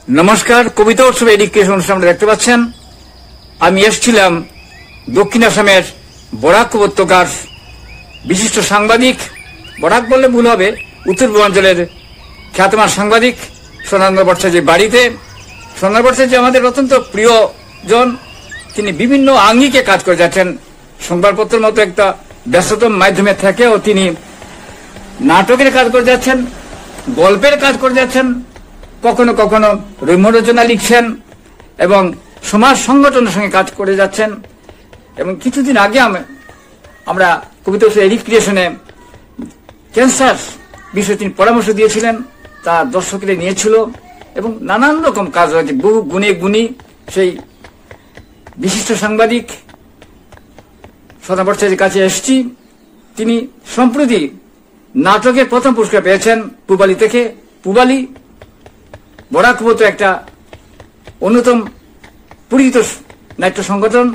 নমস্কার, কবিতা উৎসব এডুকেশন অনুষ্ঠান দেখতে পাচ্ছেন। আমি এসেছিলাম দক্ষিণ আসামের বরাক উপত্যকার বিশিষ্ট সাংবাদিক, বরাক বললে ভুল হবে, উত্তর পূর্বাঞ্চলের খ্যাতমান সাংবাদিক সোনারঙ্গ ভট্টাচার্যের বাড়িতে। সোনারঙ্গ ভট্টাচার্য আমাদের অত্যন্ত প্রিয়জন। তিনি বিভিন্ন আঙ্গিকে কাজ করে যাচ্ছেন। সংবাদপত্রের মতো একটা ব্যস্ততম মাধ্যমে থেকেও তিনি নাটকের কাজ করে যাচ্ছেন, গল্পের কাজ করে যাচ্ছেন, কখনো কখনো রম্যরচনা লিখছেন এবং সমাজ সংগঠনের সঙ্গে কাজ করে যাচ্ছেন। এবং কিছুদিন আগে আমরা কবিতা এডুকেশনে ক্যান্সার বিষয়ে তিনি পরামর্শ দিয়েছিলেন, তা দর্শকরা নিয়েছিল এবং নানান রকম কাজ রয়েছে। বহু গুণে গুণী সেই বিশিষ্ট সাংবাদিক সোনারঙ্গ ভট্টাচার্যের কাছে এসেছি। তিনি সম্প্রতি নাটকের প্রথম পুরস্কার পেয়েছেন পূবালী থেকে। পূবালী বরাক উপত্যকার একটা অন্যতম পরিচিত নাট্য সংগঠন।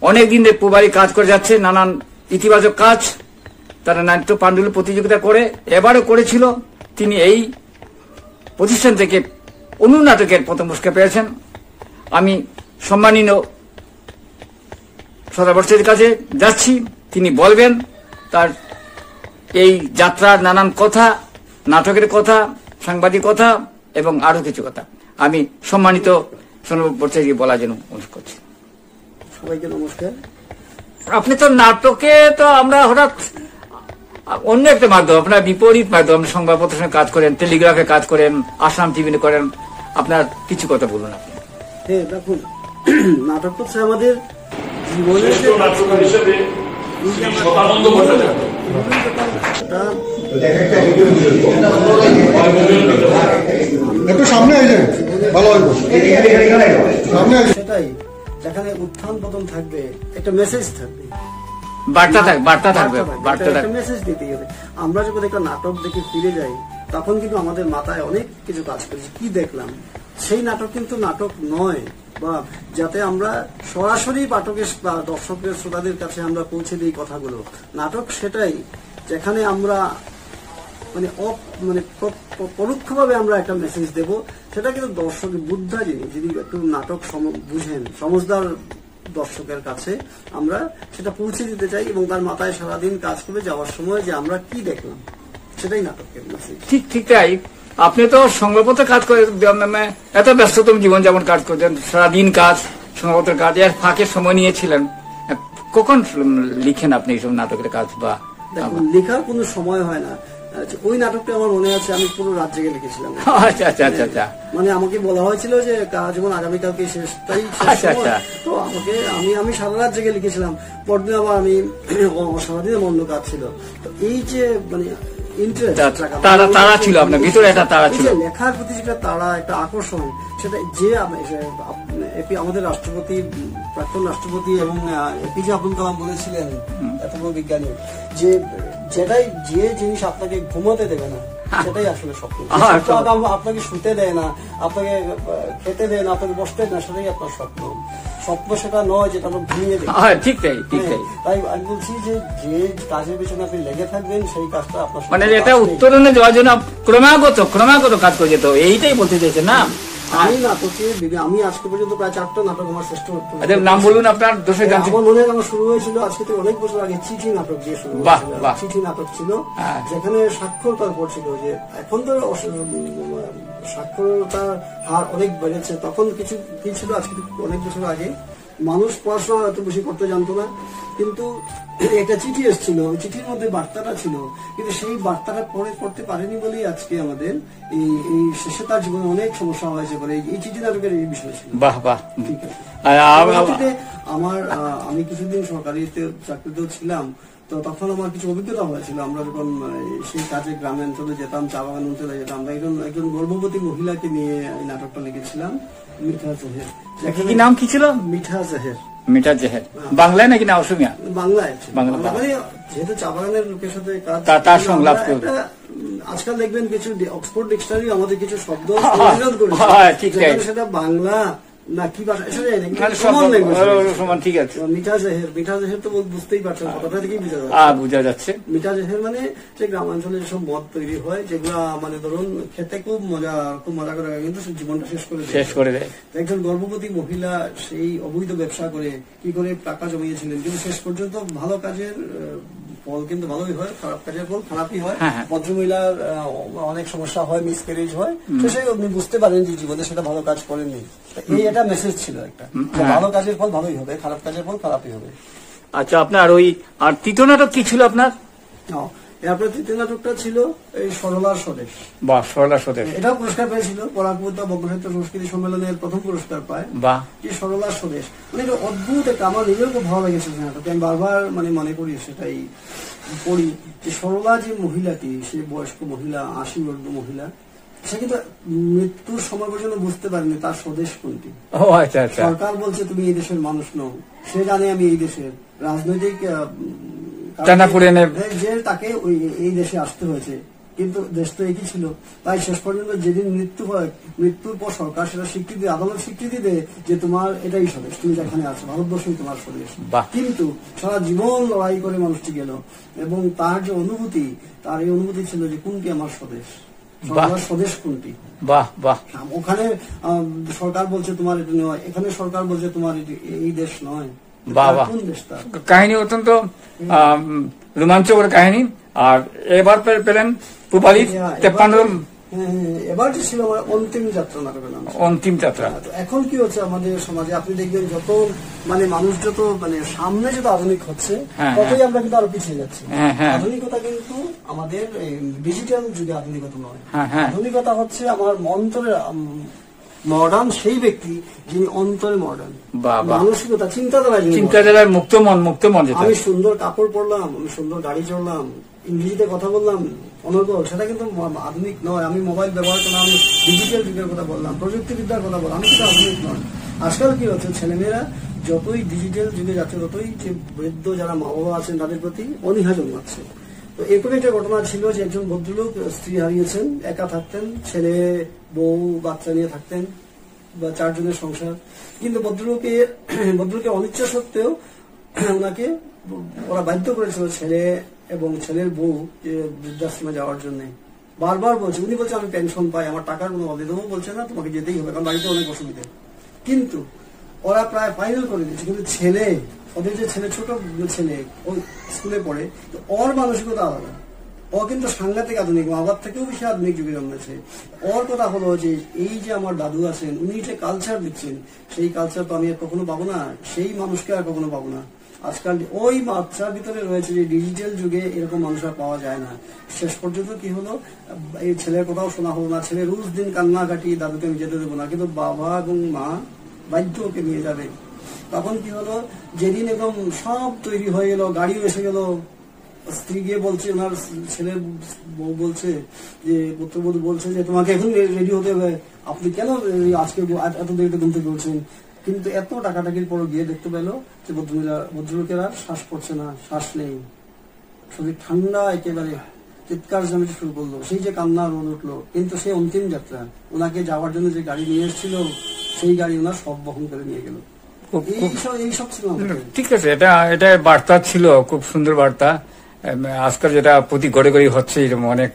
অনেকদিন ধরে পূবালী কাজ করে যাচ্ছে, নানান ইতিবাচক কাজ। তারা নাট্য পাণ্ডুলিপি প্রতিযোগিতা করে, এবারও করেছিল। তিনি এই প্রতিষ্ঠান থেকে অনুনাটকের প্রথম পুরস্কার পেয়েছেন। আমি সম্মানীয় সোনারঙ্গ ভট্টাচার্যের কাছে যাচ্ছি, তিনি বলবেন তার এই যাত্রার নানান কথা, নাটকের কথা, সাংবাদিক কথা এবং আরো কিছু কথা। আমি সম্মানিত সোনারঙ্গ ভট্টাচার্যকে বলার জন্য অনুরোধ করছি। সবাইকে নমস্কার। আপনি তো নাটকে তো আমরা হঠাৎ অন্য একটা মাধ্যম, আপনার বিপরীত মাধ্যম, সংবাদপত্রের সঙ্গে কাজ করেন, টেলিগ্রাফে কাজ করেন, আসাম টিভিতে করেন। আপনার কিছু কথা বলুন আপনি। হ্যাঁ, দেখুন, নাটক হচ্ছে আমাদের জীবনের সেটাই, যেখানে উত্থান পতন থাকবে, একটা মেসেজ থাকবে, মেসেজ দিতে হবে। আমরা যখন একটা নাটক দেখে ফিরে যাই, তখন কিন্তু আমাদের মাথায় অনেক কিছু কাজ করেছে। কি দেখলাম, সেই নাটক কিন্তু নাটক নয়, বা যাতে আমরা সরাসরি পাঠকের বা দর্শকের শ্রোতাদের কাছে আমরা পৌঁছে দিই কথাগুলো। নাটক সেটাই, যেখানে আমরা পরোক্ষভাবে আমরা একটা মেসেজ দেব। সেটা কিন্তু দর্শকের বুদ্ধা যিনি একটু নাটক বুঝেন, সমঝদার দর্শকের কাছে আমরা সেটা পৌঁছে দিতে চাই এবং তার মাথায় সারাদিন কাজ করে যাওয়ার সময় যে আমরা কি দেখলাম, সেটাই নাটকের মেসেজ। ঠিক তাই। আপনি তো সংবাদপত্রে কাজ করে, এত ব্যস্ততম জীবন যেমন কাজ করতেন, সারাদিন কাজ, সংবাদপত্রের কাজ, এর ফাঁকে সময় নিয়েছিলেন। কখন লিখেন আপনি এইসব নাটকের কাজ? বা লেখার কোনো সময় হয় না। ওই নাটকটা আমার মনে আছে, আমি পুরো রাত জেগে লিখেছিলাম। আচ্ছা। মানে আমাকে বলা হয়েছিল যে যেমন আগামীকালকে শেষ, তো আমি সারা রাত জেগে লিখেছিলাম। পরদিন আবার আমি সারাদিন অন্য কাজ ছিল। তো এই যে তারা ছিল আপনার ভিতরে, একটা তারা ছিল, লেখার প্রতি যেটা তারা, একটা আকর্ষণ, সেটা যে আমাদের রাষ্ট্রপতি, প্রাক্তন রাষ্ট্রপতি এবং এপিজে আব্দুল কালাম বলেছিলেন, এত বড় বিজ্ঞানী, যে যেটাই, যে জিনিস আপনাকে ঘুমাতে দেবে না, সেটাই আসলে স্বপ্ন। আপনাকে শুতে দেয় না, আপনাকে খেতে দেয় না, আপনাকে বসতে দেয় না, সেটাই আপনার স্বপ্ন। স্বপ্ন সেটা নয় যেটা আমরা ভেঙে দেয়। ঠিক তাই। তাই আমি বলছি যে কাজের পিছনে আপনি লেগে থাকবেন, সেই কাজটা আপনার এটা উত্তরণে যাওয়ার জন্য ক্রমাগত কাজ করে যেত, এইটাই বলতে চাইছেন না? আমি নাটকে, আমি আজকে পর্যন্ত প্রায় 4টা নাটক আমার শ্রেষ্ঠ নাম বলুন আপনার। আমার মনে হয় আমার শুরু হয়েছিল আজকে থেকে অনেক বছর আগে চিঠি নাটক দিয়ে শুরু হয়েছিল। চিঠি নাটক ছিল, যেখানে সাক্ষরতার উপর ছিল। যে এখন তো সাক্ষরতার হার অনেক বেড়েছে, তখন কিছু কি ছিল আজকে অনেক বছর আগে মানুষ পড়াশোনা এত বেশি করতে জানতো না, কিন্তু একটা চিঠি এসেছিল, ওই চিঠির মধ্যে বার্তাটা ছিল, কিন্তু সেই বার্তাটা পড়তে পারেনি বলেই আজকে আমাদের এই শেষে তার জীবনে অনেক সমস্যা হয়েছে বলে এই চিঠি নাটকের এই বিষয় ছিল। ঠিক আছে। আমি কিছুদিন সরকারি চাকরিতেও ছিলাম, তো তখন আমার কিছু অভিজ্ঞতা হয়েছিল। আমরা যখন সেই কাজে গ্রামে অঞ্চলে যেতাম, চা বাগান অঞ্চলে যেতাম, আমরা একজন গর্ভবতী মহিলাকে নিয়ে এই নাটকটা লিখেছিলাম, মিঠা জেহের। কি নাম কি ছিল? মিঠা জেহের। মিঠা জেহের বাংলায় নাকি না অসমীয়া? বাংলায়। মানে যেহেতু চা বাগানের লোকের সাথে কাজ, তার সংলাপ আজকাল দেখবেন কিছু অক্সফোর্ড ডিকশনারি আমাদের কিছু শব্দ করেছে, সেটা বাংলা না কি ভাষা এটা জানি না, কিন্তু মানে common language। সমান, ঠিক আছে। মিঠা জেহের তো বুঝতেই পারছেন, কথাটা থেকেই বোঝা যাচ্ছে। বোঝা যাচ্ছে। মিঠা জেহের মানে যে গ্রামাঞ্চলে যেসব মদ তৈরি হয়, যেগুলা মানে ধরুন খেতে খুব মজা করে, কিন্তু সে জীবনটা শেষ করে দেয়। একজন গর্ভবতী মহিলা সেই অবৈধ ব্যবসা করে কি করে টাকা জমিয়েছিলেন, কিন্তু শেষ পর্যন্ত ভালো কাজের ফল কিন্তু ভালোই হয়, খারাপ কাজের ফল খারাপই হয়। ভদ্রমহিলার অনেক সমস্যা হয়, মিসক্যারেজ হয়, শেষে আপনি বুঝতে পারেন যে জীবনে সেটা ভালো কাজ করেননি। এই এটা মেসেজ ছিল একটা, ভালো কাজের ফল ভালোই হবে, খারাপ কাজের ফল খারাপই হবে। আচ্ছা, আপনার ওই আর তৃতীয় নাটক কি ছিল আপনার? এরপরে তৃতীয় নাটকটা ছিল এই সরলার স্বদেশ। বাহ, সরলার স্বদেশ। এটাও পুরস্কার পেয়েছিল, পরাগপুরতা বঙ্গসাহিত্য সংস্কৃতি সম্মেলনের প্রথম পুরস্কার পায়। বাহ, কি সরলার স্বদেশ, মানে এটা অদ্ভুত একটা, আমার নিজের খুব ভালো লেগেছে নাটকটা। আমি বারবার মানে মনে করি, সেটাই পড়ি যে সরলা যে মহিলাটি, সে বয়স্ক মহিলা, 80 বর্গ মহিলা, সে কিন্তু মৃত্যুর সময় পর্যন্ত বুঝতে পারেনি তার স্বদেশ কোনটি। ও আচ্ছা আচ্ছা। সরকার বলছে তুমি এই দেশের মানুষ নও, সে জানে আমি এই দেশের। রাজনৈতিক যে তাকে এই দেশে আসতে হয়েছে, কিন্তু দেশ তো একই ছিল। তাই শেষ পর্যন্ত যেদিন মৃত্যু হয়, মৃত্যুর পর সরকার সেটা স্বীকৃতি, আদালত স্বীকৃতি দেয় যে তোমার এটাই স্বদেশ, তুমি যেখানে আছো ভারতবর্ষই তোমার স্বদেশ। কিন্তু সারা জীবন লড়াই করে মানুষটি গেল, এবং তার যে অনুভূতি, তার এই অনুভূতি ছিল যে কোনটি আমার স্বদেশ, স্বদেশ কোনটি। বাহ বাহ। ওখানে সরকার বলছে তোমার এটা নয়, এখানে সরকার বলছে তোমার এই দেশ নয়। কোন দেশটা? কাহিনী অত্যন্ত রোমাঞ্চকর কাহিনী। আর এবার পেলেন পূবালী 53। এবার যে ছিল আমার অন্তিম যাত্রা নাটকের নাম। অন্তিম যাত্রা। এখন কি হচ্ছে আমাদের সমাজে, আপনি দেখবেন যত মানে মানুষ যত মানে সামনে যত আধুনিক হচ্ছে, ততই আমরা কিন্তু আরো পিছিয়ে যাচ্ছি। আধুনিকতা কিন্তু আমাদের ডিজিটাল যুগে আধুনিকতা নয়। আধুনিকতা হচ্ছে আমার অন্তরের মডার্ন সেই ব্যক্তি যিনি অন্তরে মডার্ন, মানসিকতা, চিন্তাধারায় মুক্ত মন। আমি সুন্দর কাপড় পরলাম, আমি সুন্দর গাড়ি চড়লাম, ইংরেজিতে কথা বললাম অনর্গল, সেটা কিন্তু আধুনিক নয়। আমি মোবাইল ব্যবহার করলাম, আমি ডিজিটাল যুগের কথা বললাম, প্রযুক্তিবিদ্যার কথা বললাম, আমি কিন্তু আধুনিক নয়। আজকাল কি হচ্ছে, ছেলেমেয়েরা যতই ডিজিটাল যুগে যাচ্ছে, ততই যে বৃদ্ধ যারা মা বাবা আছেন তাদের প্রতি অনীহা জন্মাচ্ছে। তো এরকম একটা ঘটনা ছিল যে একজন ভদ্রলোক স্ত্রী হারিয়েছেন, একা থাকতেন, ছেলে বউ বাচ্চা নিয়ে থাকতেন, বা 4 জনের সংসার। কিন্তু ভদ্রলোকের অনিচ্ছা সত্ত্বেও ওনাকে ওরা বাধ্য করেছিল, ছেলে এবং ছেলের বউ, যে বৃদ্ধাশ্রমে যাওয়ার জন্য। বারবার বলছে, উনি বলছে আমি পেনশন পাই, আমার টাকার কোনো অভিযোগ বলছে না, তোমাকে যেতেই হবে, কারণ বাড়িতে অনেক অসুবিধা। কিন্তু ওরা প্রায় ফাইনাল করে দিচ্ছে, কিন্তু ছেলে, ওদের যে ছেলে, ছোট ছেলে, ওই স্কুলে পড়ে, ওর মানসিকতা আলাদা। ও কিন্তু সাংঘাতিক আধুনিক, বাবার থেকেও বেশি আধুনিক যুগে জন্মেছে। ওর কথা হলো যে এই যে আমার দাদু আছেন, উনি যে কালচার দিচ্ছেন, সেই কালচার তো আমি আর কখনো পাবো না, সেই মানুষকে আর কখনো পাবো না। আজকাল ওই বাচ্চার ভিতরে রয়েছে যে ডিজিটাল যুগে এরকম মানুষ আর পাওয়া যায় না। শেষ পর্যন্ত কি হলো, এই ছেলের কথাও শোনা হলো না, ছেলে রোজ দিন কান্না কাটি, দাদুকে আমি যেতে দেবো না, কিন্তু বাবা এবং মা বাধ্য ওকে নিয়ে যাবে। তখন কি হলো, যেদিন একদম সব তৈরি হয়ে গেল, গাড়িও এসে গেল, স্ত্রী গিয়ে বলছে, ওনার ছেলের বউ বলছে যে, পুত্রবধূ বলছে যে তোমাকে এখন রেডি হতে হবে, আপনি কেন আজকে এত দেরিতে ঘুম থেকে বলছেন। কিন্তু এত টাকাটাকির পর গিয়ে দেখতে পেল যে ভদ্রলোকেরা শ্বাস পড়ছে না, শ্বাস নেই, শরীর ঠান্ডা, একেবারে চিৎকার জানাতে শুরু করলো, সেই যে কান্না রোল উঠলো। কিন্তু সেই অন্তিম যাত্রা, ওনাকে যাওয়ার জন্য যে গাড়ি নিয়ে এসেছিল, সেই গাড়ি ওনার সব বহন করে নিয়ে গেল। এইসব ছিল। ঠিক আছে, এটা বার্তা ছিল, খুব সুন্দর বার্তা। আজকাল যেটা প্রতি ঘরে ঘরে হচ্ছে, এরকম অনেক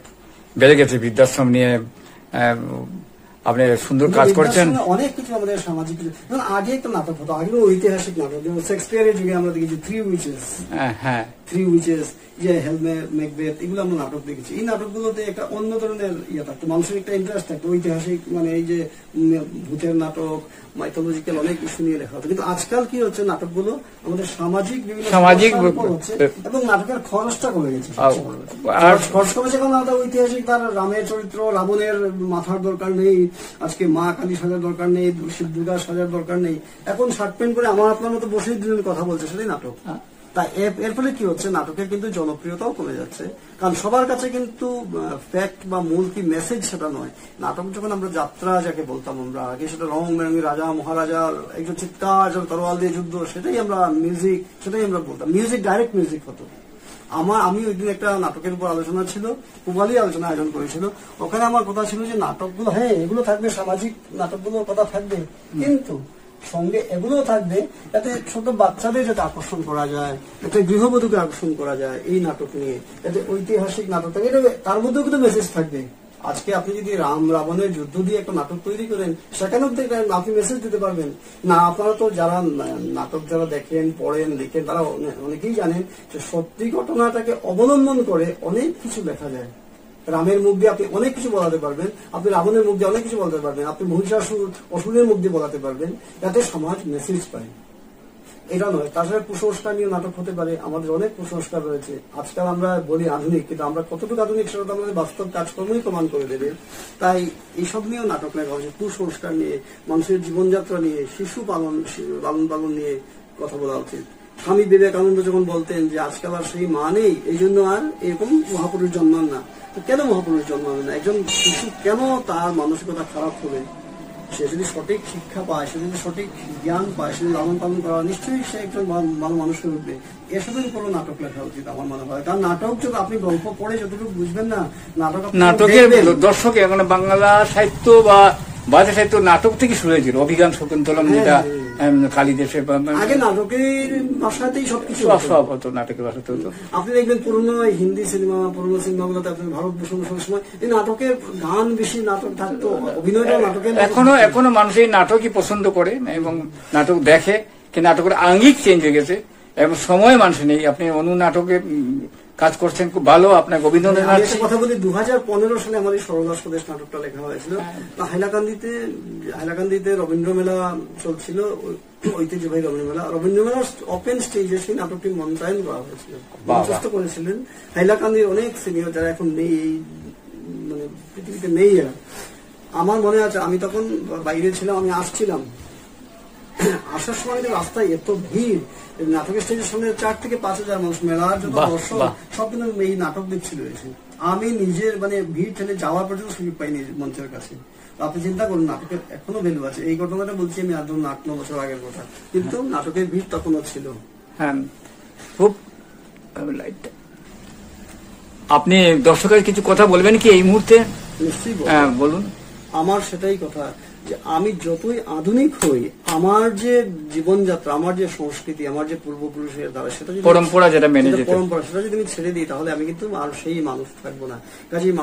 বেড়ে গেছে বৃদ্ধাশ্রম নিয়ে। আপনি সুন্দর কাজ করছেন। অনেক কিছু আমাদের সামাজিক, আগে একটা নাটক হতো, আগে ঐতিহাসিক নাটক, যেমন শেক্সপিয়ারের যুগে আমরা দেখেছি 3 উইচেস, যে ম্যাকবেথ, এগুলো আমরা নাটক দেখেছি। এই নাটকগুলোতে একটা অন্য ধরনের ইয়ে থাকতো, মানুষের একটা ইন্টারেস্ট থাকতো, ঐতিহাসিক, মানে এই যে ভূতের নাটক, মাইথোলজিক্যাল অনেক ইস্যু নিয়ে লেখা হতো। কিন্তু আজকাল কি হচ্ছে, নাটকগুলো আমাদের সামাজিক বিভিন্ন হচ্ছে, এবং নাটকের খরচটা কমে গেছে। খরচ কমেছে কারণ আমাদের ঐতিহাসিক, তার রামের চরিত্র, রাবণের মাথার দরকার নেই, আজকে মা কালী সাজার দরকার নেই, শিব দুর্গা সাজার দরকার নেই, এখন শার্ট প্যান্ট পরে আমার আপনার মতো বসেই দিনের কথা বলছে, সেটাই নাটক। তাই এর ফলে কি হচ্ছে, নাটকের কিন্তু জনপ্রিয়তাও কমে যাচ্ছে, কারণ সবার কাছে কিন্তু ফ্যাক্ট বা মূল কি মেসেজ সেটা নয়। নাটক যখন আমরা যাত্রা যাকে বলতাম আমরা আগে, সেটা রং বেরঙের রাজা মহারাজার একজন চিৎকার, তরোয়াল দিয়ে যুদ্ধ, সেটাই আমরা মিউজিক, সেটাই আমরা বলতাম, মিউজিক, ডাইরেক্ট মিউজিক হতো। আমি ওই দিন একটা নাটকের উপর আলোচনা ছিল, পূবালী আলোচনা আয়োজন করেছিল, ওখানে আমার কথা ছিল যে নাটকগুলো, হ্যাঁ এগুলো থাকবে, সামাজিক নাটকগুলোর কথা থাকবে, কিন্তু সঙ্গে এগুলোও থাকবে, যাতে ছোট বাচ্চাদের যাতে আকর্ষণ করা যায়, একটা গৃহবধূকে আকর্ষণ করা যায় এই নাটক নিয়ে, যাতে ঐতিহাসিক নাটক থাকে, এটা তার মধ্যেও কিন্তু মেসেজ থাকবে। আজকে আপনি যদি রাম রাবণের যুদ্ধ দিয়ে একটা নাটক তৈরি করেন, সেখানেও আপনি মেসেজ দিতে পারবেন না। আপনারা তো যারা নাটক যারা দেখেন, পড়েন, লিখেন, তারা অনেকেই জানেন যে সত্যি ঘটনাটাকে অবলম্বন করে অনেক কিছু লেখা যায়। রামের মুখ দিয়ে আপনি অনেক কিছু বলাতে পারবেন, আপনি রাবণের মুখ দিয়ে অনেক কিছু বলতে পারবেন, আপনি মহিষাসুর অসুরের মুখ দিয়ে বলাতে পারবেন, যাতে সমাজ মেসেজ পায়। এটা নয়, তাছাড়া কুসংস্কার নিয়ে নাটক হতে পারে। আমাদের অনেক কুসংস্কার রয়েছে। আজকাল আমরা বলি আধুনিক, কিন্তু আমরা কতটুকু আধুনিক সেটা তো আমাদের বাস্তব কাজকর্মই প্রমাণ করে দেবে। তাই এইসব নিয়েও নাটক লেখা হয়েছে, কুসংস্কার নিয়ে, মানুষের জীবনযাত্রা নিয়ে, শিশু পালন নিয়ে কথা বলা উচিত। স্বামী বিবেকানন্দ যখন বলতেন যে আজকাল আর সেই মা নেই, এই জন্য আর এরকম মহাপুরুষ জন্মান না। তো কেন মহাপুরুষ জন্মাবে না? একজন শিশু কেন তার মানসিকতা খারাপ হবে? সে যদি সঠিক শিক্ষা পায়, সে যদি সঠিক জ্ঞান পায়, সে যদি লালন পালন করা, নিশ্চয়ই সে একজন ভালো মানুষ হয়ে উঠবে। এসবের কোনো নাটক লেখা উচিত আমার মনে হয়। কারণ নাটক যদি আপনি গল্প পড়ে যতটুকু বুঝবেন না, নাটকের দর্শক এখন বাংলা সাহিত্য বা বাংলা সাহিত্য নাটক থেকে শুরু হয়েছিল। অভিজ্ঞান শকুন্তলম, যেটা কালিদাসের, আগে নাটকের ভাষাতেই সবকিছু সব হতো, নাটকের ভাষাতে হতো। আপনি দেখবেন পুরনো হিন্দি সিনেমা, পুরনো সিনেমাগুলোতে আপনি ভারতভূষণ সময় এই নাটকের গান বেশি নাটক থাকতো, অভিনয়টা নাটকের। এখনো মানুষ এই নাটকই পছন্দ করে এবং নাটক দেখে, কিন্তু নাটকের আঙ্গিক চেঞ্জ হয়ে গেছে এবং সময় মানুষ নেই। আপনি অন্য নাটকে কাজ করছেন, খুব ভালো, আপনাকে অভিনন্দন জানাচ্ছি। কথা বলি, 2015 সালে আমার এই সরলা স্বদেশ নাটকটা লেখা হয়েছিল। হাইলাকান্দিতে রবীন্দ্র মেলা চলছিল, ঐতিহ্যবাহী রবীন্দ্র মেলা ওপেন স্টেজে সেই নাটকটি মঞ্চায়ন করা হয়েছিল, মঞ্চস্থ করেছিলেন হাইলাকান্দির অনেক সিনিয়র যারা এখন নেই, মানে পৃথিবীতে নেই। আমার মনে আছে আমি তখন বাইরে ছিলাম, আমি আসছিলাম, আসার সময় রাস্তায় এত ভিড়, নাটকের স্টেজের সামনে 4 থেকে 5,000 মানুষ, মেলার যত দর্শক সব কিন্তু এই নাটক দেখছিল এসে। আমি নিজের মানে ভিড় ঠেলে যাওয়ার পর্যন্ত সুযোগ পাইনি মঞ্চের কাছে। আপনি চিন্তা করুন, নাটকের এখনো ভ্যালু আছে। এই ঘটনাটা বলছি আমি আজ 8-9 বছর আগের কথা, কিন্তু নাটকের ভিড় তখনও ছিল। হ্যাঁ, খুব। আপনি দর্শকের কিছু কথা বলবেন কি এই মুহূর্তে? নিশ্চয়ই বলুন। আমার সেটাই কথা যে আমি যতই আধুনিক হই, আমার যে জীবনযাত্রা, আমার যে সংস্কৃতি, আমার যে পূর্বপুরুষের দ্বারা সেটা যদি পরম্পরা, যেটা মেনে যেতে পরম্পরা, সেটা যদি আমি ছেড়ে দিই, তাহলে আমি কিন্তু আর সেই মানুষ থাকবো না। কাজেই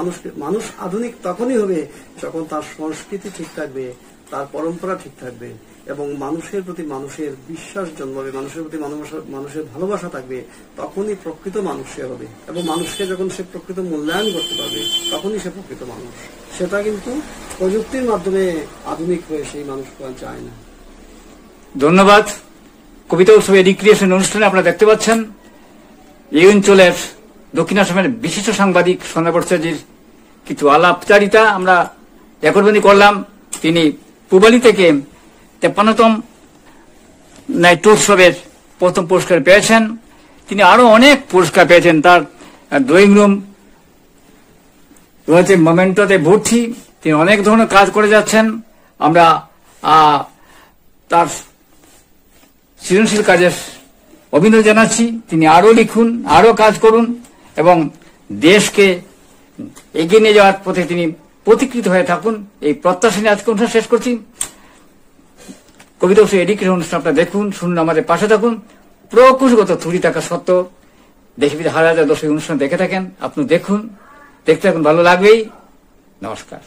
মানুষ আধুনিক তখনই হবে যখন তার সংস্কৃতি ঠিক থাকবে, তার পরম্পরা ঠিক থাকবে এবং মানুষের প্রতি মানুষের বিশ্বাস জন্মাবে, মানুষের প্রতি মানুষের ভালোবাসা থাকবে। তখনই প্রকৃত মানুষ সে হবে এবং মানুষকে যখন সে প্রকৃত মূল্যায়ন করতে পারবে, তখনই সে প্রকৃত মানুষ। সেটা কিন্তু প্রযুক্তির মাধ্যমে আধুনিক হয়ে সেই মানুষ চায় না। ধন্যবাদ। কবিতা উৎসবে রিক্রিয়েশন অনুষ্ঠানে আপনারা দেখতে পাচ্ছেন এই অঞ্চলের দক্ষিণ আসামের বিশিষ্ট সাংবাদিক সন্ধ্যা ভট্টাচার্যের কিছু আলাপচারিতা আমরা রেকর্ডবন্দি করলাম। তিনি পূবালী থেকে 53তম নাট্য উৎসবের প্রথম পুরস্কার পেয়েছেন। তিনি আরো অনেক পুরস্কার পেয়েছেন। তার ড্রয়িং রুম রয়েছে মোমেন্টোতে ভর্তি। তিনি অনেক ধরনের কাজ করে যাচ্ছেন। আমরা তার সৃজনশীল কাজের অভিনন্দন জানাচ্ছি। তিনি আরো লিখুন, আরো কাজ করুন এবং দেশকে এগিয়ে নিয়ে যাওয়ার পথে তিনি প্রতিকৃত হয়ে থাকুন, এই প্রত্যাশা নিয়ে আজকে অনুষ্ঠান শেষ করছি। কবিতা উৎসব এডুকেশন অনুষ্ঠান আপনারা দেখুন, শুনুন, আমাদের পাশে থাকুন। প্রকৃতিগত ত্রুটি থাকা সত্ত্বেও দেশে বিদেশে হাজার দর্শক অনুষ্ঠান দেখে থাকেন, আপনি দেখুন, দেখতে থাকুন, ভালো লাগবেই। নমস্কার।